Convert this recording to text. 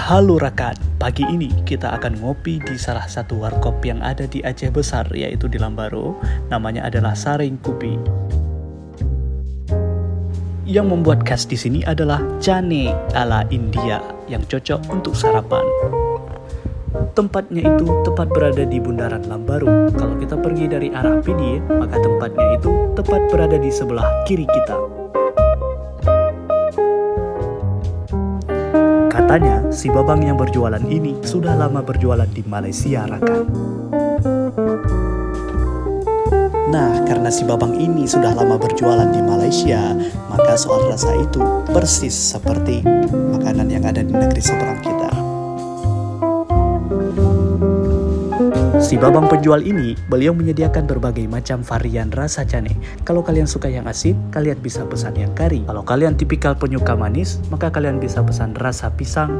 Halo rekan, pagi ini kita akan ngopi di salah satu warkop yang ada di Aceh Besar, yaitu di Lambaro. Namanya adalah Saring Kupi. Yang membuat khas di sini adalah cane ala India yang cocok untuk sarapan. Tempatnya itu tepat berada di bundaran Lambaro. Kalau kita pergi dari arah PD, maka tempatnya itu tepat berada di sebelah kiri kita. Katanya, si Babang yang berjualan ini sudah lama berjualan di Malaysia, rekan. Nah, karena si Babang ini sudah lama berjualan di Malaysia, maka soal rasa itu persis seperti makanan yang ada di negeri seberang kita. Si Babang penjual ini, beliau menyediakan berbagai macam varian rasa cane. Kalau kalian suka yang asin, kalian bisa pesan yang kari. Kalau kalian tipikal penyuka manis, maka kalian bisa pesan rasa pisang,